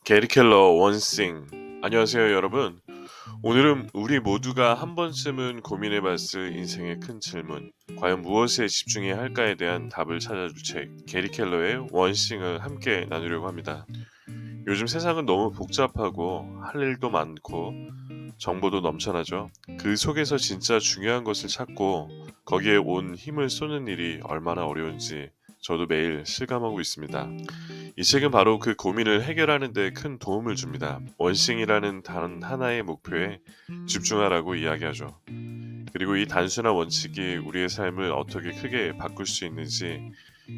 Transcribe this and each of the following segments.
게리 켈러 원싱. 안녕하세요, 여러분. 오늘은 우리 모두가 한 번쯤은 고민해 봤을 인생의 큰 질문, 과연 무엇에 집중해야 할까에 대한 답을 찾아줄 책, 게리 켈러의 원싱을 함께 나누려고 합니다. 요즘 세상은 너무 복잡하고 할 일도 많고 정보도 넘쳐나죠. 그 속에서 진짜 중요한 것을 찾고 거기에 온 힘을 쏟는 일이 얼마나 어려운지 저도 매일 실감하고 있습니다. 이 책은 바로 그 고민을 해결하는 데 큰 도움을 줍니다. 원싱이라는 단 하나의 목표에 집중하라고 이야기하죠. 그리고 이 단순한 원칙이 우리의 삶을 어떻게 크게 바꿀 수 있는지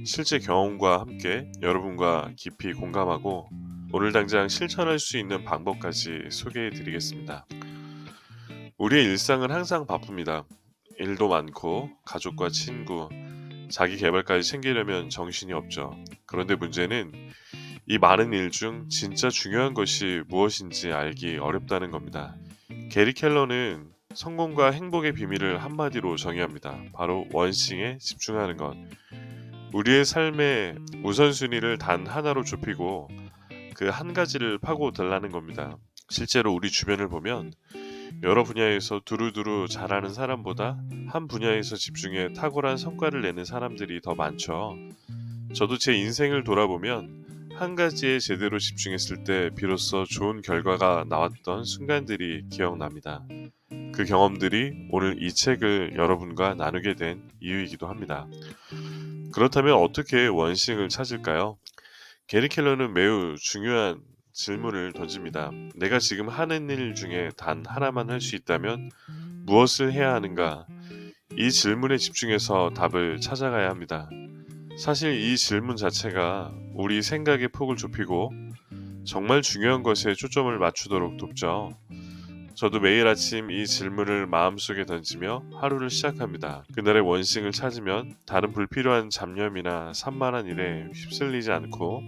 실제 경험과 함께 여러분과 깊이 공감하고 오늘 당장 실천할 수 있는 방법까지 소개해 드리겠습니다. 우리의 일상은 항상 바쁩니다. 일도 많고 가족과 친구, 자기 개발까지 챙기려면 정신이 없죠. 그런데 문제는 이 많은 일 중 진짜 중요한 것이 무엇인지 알기 어렵다는 겁니다. 게리 켈러는 성공과 행복의 비밀을 한마디로 정의합니다. 바로 원싱에 집중하는 것. 우리의 삶의 우선순위를 단 하나로 좁히고 그 한 가지를 파고들라는 겁니다. 실제로 우리 주변을 보면 여러 분야에서 두루두루 잘하는 사람보다 한 분야에서 집중해 탁월한 성과를 내는 사람들이 더 많죠. 저도 제 인생을 돌아보면 한 가지에 제대로 집중했을 때 비로소 좋은 결과가 나왔던 순간들이 기억납니다. 그 경험들이 오늘 이 책을 여러분과 나누게 된 이유이기도 합니다. 그렇다면 어떻게 원싱을 찾을까요? 게리 켈러는 매우 중요한 질문을 던집니다. 내가 지금 하는 일 중에 단 하나만 할 수 있다면 무엇을 해야 하는가? 이 질문에 집중해서 답을 찾아가야 합니다. 사실 이 질문 자체가 우리 생각의 폭을 좁히고 정말 중요한 것에 초점을 맞추도록 돕죠. 저도 매일 아침 이 질문을 마음속에 던지며 하루를 시작합니다. 그날의 원싱을 찾으면 다른 불필요한 잡념이나 산만한 일에 휩쓸리지 않고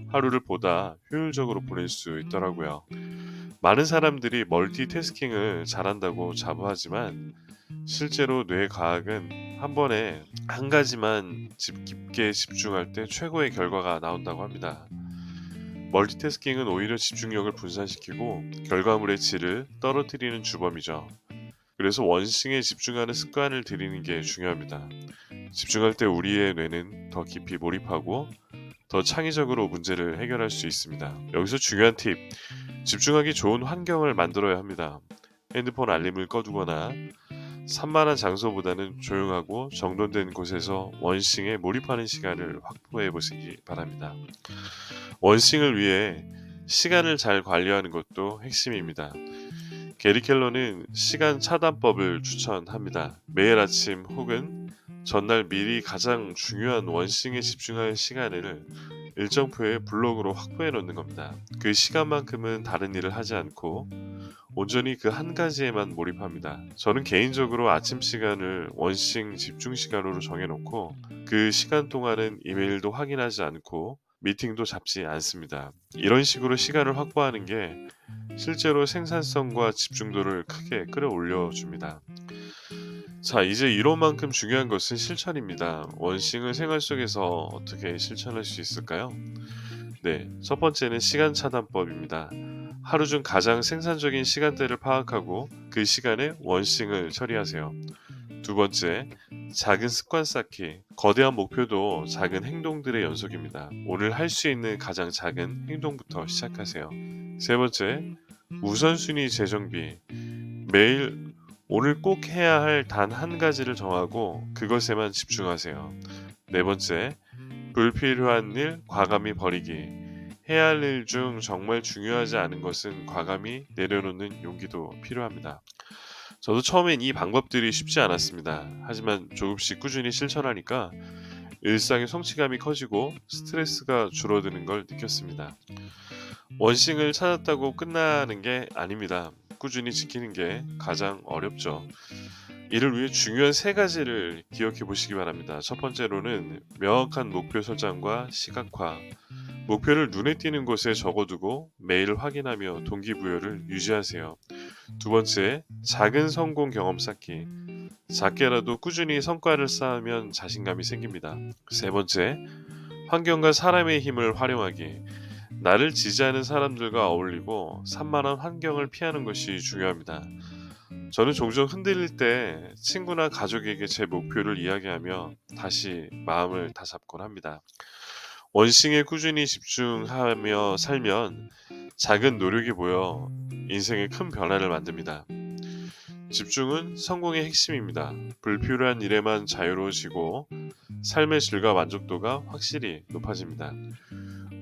하루를 보다 효율적으로 보낼 수 있더라고요. 많은 사람들이 멀티태스킹을 잘한다고 자부하지만 실제로 뇌 과학은 한 번에 한 가지만 깊게 집중할 때 최고의 결과가 나온다고 합니다. 멀티태스킹은 오히려 집중력을 분산시키고 결과물의 질을 떨어뜨리는 주범이죠. 그래서 원싱에 집중하는 습관을 들이는 게 중요합니다. 집중할 때 우리의 뇌는 더 깊이 몰입하고 더 창의적으로 문제를 해결할 수 있습니다. 여기서 중요한 팁, 집중하기 좋은 환경을 만들어야 합니다. 핸드폰 알림을 꺼두거나 산만한 장소보다는 조용하고 정돈된 곳에서 원싱에 몰입하는 시간을 확보해 보시기 바랍니다. 원싱을 위해 시간을 잘 관리하는 것도 핵심입니다. 게리 켈러는 시간 차단법을 추천합니다. 매일 아침 혹은 전날 미리 가장 중요한 원싱에 집중할 시간을 일정표에 블록으로 확보해 놓는 겁니다. 그 시간만큼은 다른 일을 하지 않고 온전히 그 한 가지에만 몰입합니다. 저는 개인적으로 아침 시간을 원싱 집중 시간으로 정해놓고 그 시간 동안은 이메일도 확인하지 않고 미팅도 잡지 않습니다. 이런 식으로 시간을 확보하는 게 실제로 생산성과 집중도를 크게 끌어올려 줍니다. 자, 이제 이론만큼 중요한 것은 실천입니다. 원싱을 생활 속에서 어떻게 실천할 수 있을까요? 네, 첫 번째는 시간 차단법입니다. 하루 중 가장 생산적인 시간대를 파악하고 그 시간에 원싱을 처리하세요. 두 번째, 작은 습관 쌓기. 거대한 목표도 작은 행동들의 연속입니다. 오늘 할 수 있는 가장 작은 행동부터 시작하세요. 세 번째, 우선순위 재정비. 매일 오늘 꼭 해야 할 단 한 가지를 정하고 그것에만 집중하세요. 네 번째, 불필요한 일 과감히 버리기. 해야 할 일 중 정말 중요하지 않은 것은 과감히 내려놓는 용기도 필요합니다. 저도 처음엔 이 방법들이 쉽지 않았습니다. 하지만 조금씩 꾸준히 실천하니까 일상의 성취감이 커지고 스트레스가 줄어드는 걸 느꼈습니다. 원싱을 찾았다고 끝나는 게 아닙니다. 꾸준히 지키는 게 가장 어렵죠. 이를 위해 중요한 세 가지를 기억해 보시기 바랍니다. 첫 번째로는 명확한 목표 설정과 시각화. 목표를 눈에 띄는 곳에 적어두고 매일 확인하며 동기부여를 유지하세요. 두 번째, 작은 성공 경험 쌓기. 작게라도 꾸준히 성과를 쌓으면 자신감이 생깁니다. 세 번째, 환경과 사람의 힘을 활용하기. 나를 지지하는 사람들과 어울리고 산만한 환경을 피하는 것이 중요합니다. 저는 종종 흔들릴 때 친구나 가족에게 제 목표를 이야기하며 다시 마음을 다잡곤 합니다. 원싱에 꾸준히 집중하며 살면 작은 노력이 모여 인생에 큰 변화를 만듭니다. 집중은 성공의 핵심입니다. 불필요한 일에만 자유로워지고 삶의 질과 만족도가 확실히 높아집니다.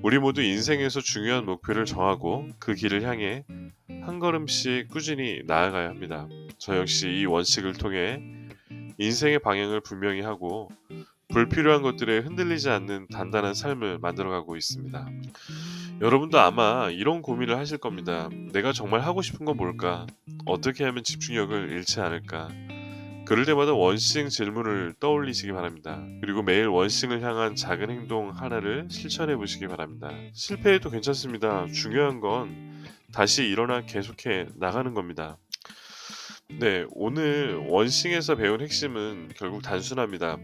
우리 모두 인생에서 중요한 목표를 정하고 그 길을 향해 한 걸음씩 꾸준히 나아가야 합니다. 저 역시 이 원칙을 통해 인생의 방향을 분명히 하고 불필요한 것들에 흔들리지 않는 단단한 삶을 만들어가고 있습니다. 여러분도 아마 이런 고민을 하실 겁니다. 내가 정말 하고 싶은 건 뭘까? 어떻게 하면 집중력을 잃지 않을까? 그럴 때마다 원싱 질문을 떠올리시기 바랍니다. 그리고 매일 원싱을 향한 작은 행동 하나를 실천해 보시기 바랍니다. 실패해도 괜찮습니다. 중요한 건 다시 일어나 계속해 나가는 겁니다. 네, 오늘 원싱에서 배운 핵심은 결국 단순합니다.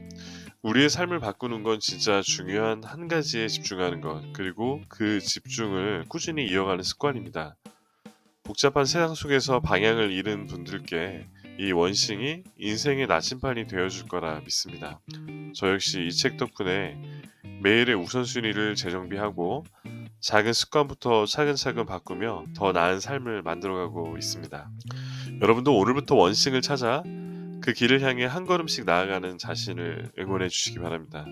우리의 삶을 바꾸는 건 진짜 중요한 한 가지에 집중하는 것, 그리고 그 집중을 꾸준히 이어가는 습관입니다. 복잡한 세상 속에서 방향을 잃은 분들께 이 원싱이 인생의 나침반이 되어줄 거라 믿습니다. 저 역시 이 책 덕분에 매일의 우선순위를 재정비하고 작은 습관부터 차근차근 바꾸며 더 나은 삶을 만들어가고 있습니다. 여러분도 오늘부터 원싱을 찾아 그 길을 향해 한 걸음씩 나아가는 자신을 응원해 주시기 바랍니다.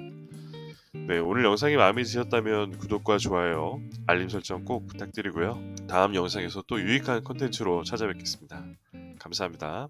네, 오늘 영상이 마음에 드셨다면 구독과 좋아요, 알림 설정 꼭 부탁드리고요. 다음 영상에서 또 유익한 콘텐츠로 찾아뵙겠습니다. 감사합니다.